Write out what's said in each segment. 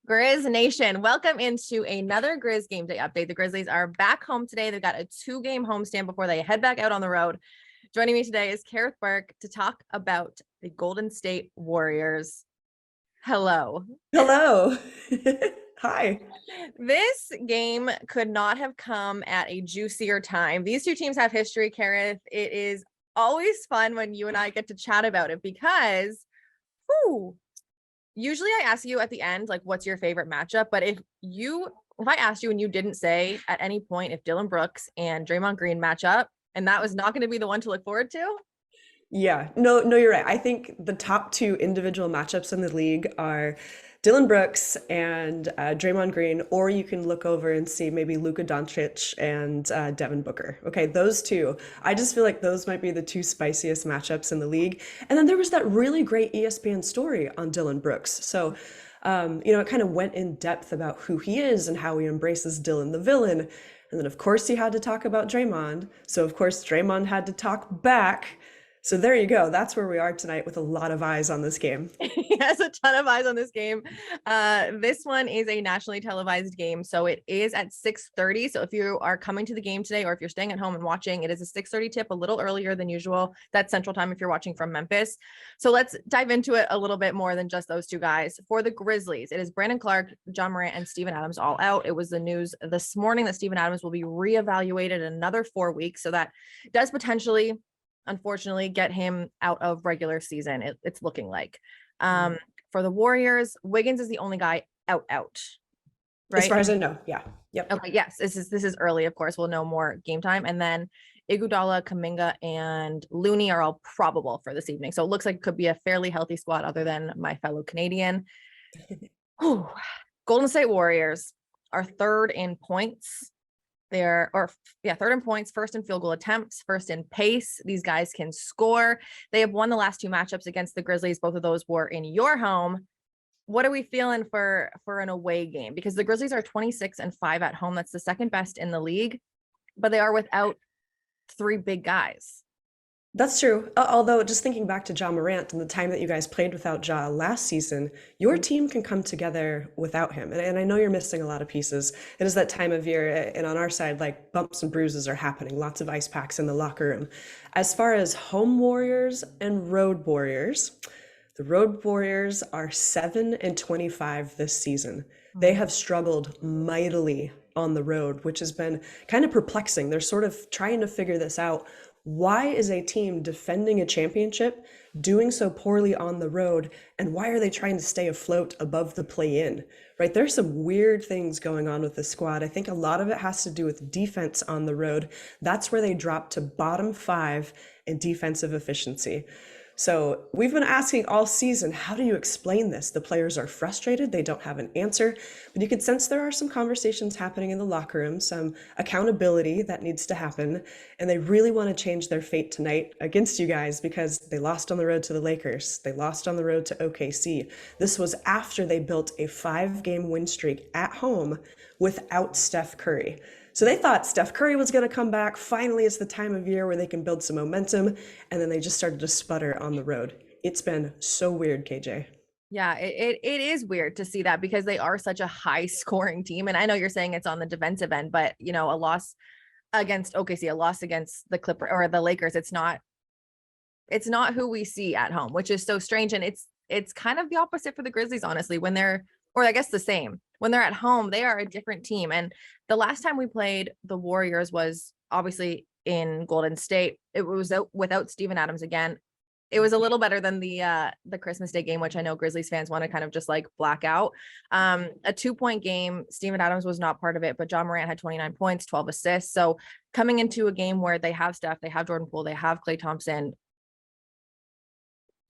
Grizz Nation, welcome into another Grizz game day update. The Grizzlies are back home today. They've got a 2-game homestand before they head back out on the road. Joining me today is Kerith Burke to talk about the Golden State Warriors. Hello. Hello. Hi. This game could not have come at a juicier time. These two teams have history, Kerith. It is always fun when you and I get to chat about it because, usually I ask you at the end, like, what's your favorite matchup? But if I asked you and you didn't say at any point if Dillon Brooks and Draymond Green match up, and that was not going to be the one to look forward to. Yeah, no, you're right. I think the top two individual matchups in the league are Dillon Brooks and Draymond Green, or you can look over and see maybe Luka Doncic and Devin Booker. Okay, those two. I just feel like those might be the two spiciest matchups in the league. And then there was that really great ESPN story on Dillon Brooks. So, it kind of went in depth about who he is and how he embraces Dillon the villain. And then, of course, he had to talk about Draymond. So, of course, Draymond had to talk back. So there you go. That's where we are tonight with a lot of eyes on this game. He has a ton of eyes on this game. This one is a nationally televised game, so it is at 6:30. So if you are coming to the game today, or if you're staying at home and watching, it is a 6:30 tip, a little earlier than usual. That's Central Time if you're watching from Memphis. So let's dive into it a little bit more than just those two guys. For the Grizzlies, it is Brandon Clark, John Morant, and Steven Adams all out. It was the news this morning that Steven Adams will be reevaluated another 4 weeks. So that does potentially, unfortunately, get him out of regular season. It's looking like. For the Warriors, Wiggins is the only guy out, right? As far as I know, yeah. Yep. Okay, yes, this is early, of course. We'll know more game time. And then Iguodala, Kuminga, and Looney are all probable for this evening. So it looks like it could be a fairly healthy squad other than my fellow Canadian. Golden State Warriors are third in points. Third in points, first in field goal attempts, first in pace. These guys can score. They have won the last 2 matchups against the Grizzlies. Both of those were in your home. What are we feeling for an away game? Because the Grizzlies are 26-5 at home. That's the second best in the league, but they are without 3 big guys. That's true. Although, just thinking back to John Morant and the time that you guys played without Ja last season, your team can come together without him. And I know you're missing a lot of pieces. It is that time of year, and on our side, like, bumps and bruises are happening, lots of ice packs in the locker room. As far as home Warriors and road Warriors, the road Warriors are 7-25 this season. They have struggled mightily on the road, which has been kind of perplexing. They're sort of trying to figure this out. Why is a team defending a championship doing so poorly on the road? And why are they trying to stay afloat above the play-in? Right? There's some weird things going on with the squad. I think a lot of it has to do with defense on the road. That's where they drop to bottom 5 in defensive efficiency. So we've been asking all season, how do you explain this? The players are frustrated. They don't have an answer, but you could sense there are some conversations happening in the locker room, some accountability that needs to happen. And they really want to change their fate tonight against you guys because they lost on the road to the Lakers. They lost on the road to OKC. This was after they built a 5-game win streak at home without Steph Curry. So they thought Steph Curry was going to come back. Finally, it's the time of year where they can build some momentum. And then they just started to sputter on the road. It's been so weird, KJ. Yeah, it is weird to see that because they are such a high scoring team. And I know you're saying it's on the defensive end, but a loss against OKC, a loss against the Clippers or the Lakers, it's not who we see at home, which is so strange. And it's kind of the opposite for the Grizzlies, honestly, or I guess the same. When they're at home, they are a different team. And the last time we played the Warriors was obviously in Golden State. It was without Steven Adams again. It was a little better than the Christmas Day game, which I know Grizzlies fans want to kind of just like black out. A 2-point game. Steven Adams was not part of it, but John Morant had 29 points, 12 assists. So coming into a game where they have Steph, they have Jordan Poole, they have Klay Thompson.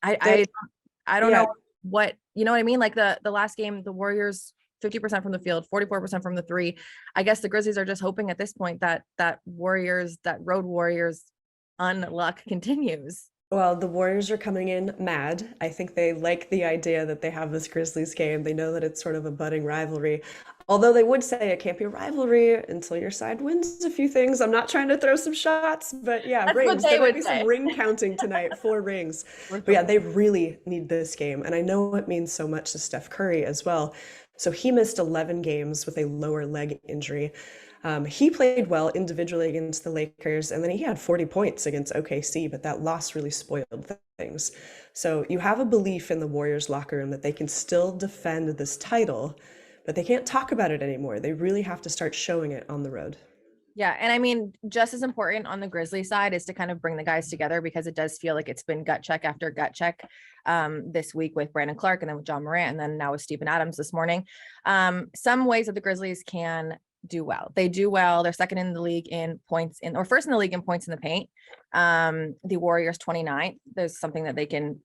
I don't know what, you know what I mean? Like the last game, the Warriors 50% from the field, 44% from the 3. I guess the Grizzlies are just hoping at this point that road Warriors unluck continues. Well, the Warriors are coming in mad. I think they like the idea that they have this Grizzlies game. They know that it's sort of a budding rivalry. Although they would say it can't be a rivalry until your side wins a few things. I'm not trying to throw some shots, but yeah, That's rings. What they There might would be say. some ring counting tonight, 4 rings. But yeah, they really need this game. And I know it means so much to Steph Curry as well. So he missed 11 games with a lower leg injury. He played well individually against the Lakers, and then he had 40 points against OKC, but that loss really spoiled things. So you have a belief in the Warriors locker room that they can still defend this title, but they can't talk about it anymore. They really have to start showing it on the road. Yeah. And I mean, just as important on the Grizzly side is to kind of bring the guys together, because it does feel like it's been gut check after gut check this week with Brandon Clark, and then with John Morant, and then now with Steven Adams this morning. Some ways that the Grizzlies can do well. They do well. They're second in the league in points in, or first in the league in points in the paint. The Warriors 29th. There's something that they can,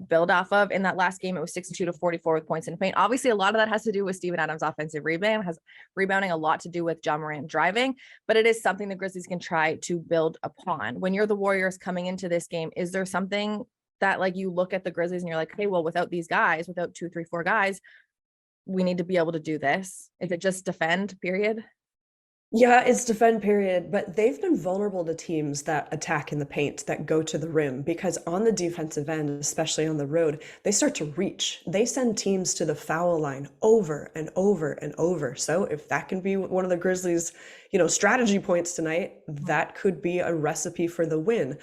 build off of. In that last game, it was 62-44 with points in the paint. Obviously, a lot of that has to do with Steven Adams' offensive rebounding a lot to do with John Morant driving, but it is something the Grizzlies can try to build upon. When you're the Warriors coming into this game, is there something that, like, you look at the Grizzlies and you're like, hey, well, without these guys, without 2, 3, 4 guys, we need to be able to do this? Is it just defend, period? Yeah, it's defend period, but they've been vulnerable to teams that attack in the paint, that go to the rim, because on the defensive end, especially on the road, they start to reach. They send teams to the foul line over and over and over. So if that can be one of the Grizzlies, strategy points tonight, that could be a recipe for the win.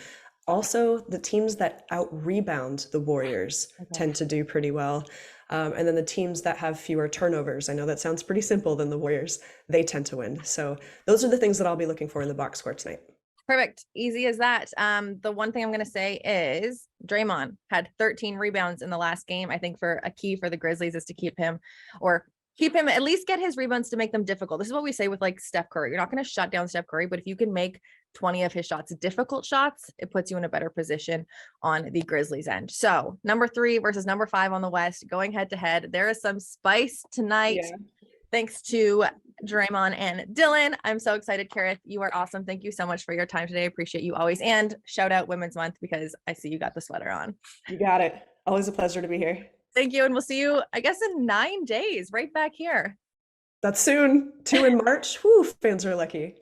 Also, the teams that out rebound the Warriors tend to do pretty well. And then the teams that have fewer turnovers, I know that sounds pretty simple than the Warriors, they tend to win. So those are the things that I'll be looking for in the box score tonight. Perfect. Easy as that. The one thing I'm going to say is Draymond had 13 rebounds in the last game. I think for a key for the Grizzlies is to keep him at least get his rebounds to make them difficult. This is what we say with like Steph Curry. You're not going to shut down Steph Curry, but if you can make 20 of his shots difficult shots, it puts you in a better position on the Grizzlies end. So number 3 versus number 5 on the West, going head to head. There is some spice tonight. Yeah. Thanks to Draymond and Dylan. I'm so excited, Kerith. You are awesome. Thank you so much for your time today. I appreciate you always. And shout out Women's Month, because I see you got the sweater on. You got it. Always a pleasure to be here. Thank you. And we'll see you, I guess, in 9 days, right back here. That's soon. 2 in March. Whew, fans are lucky.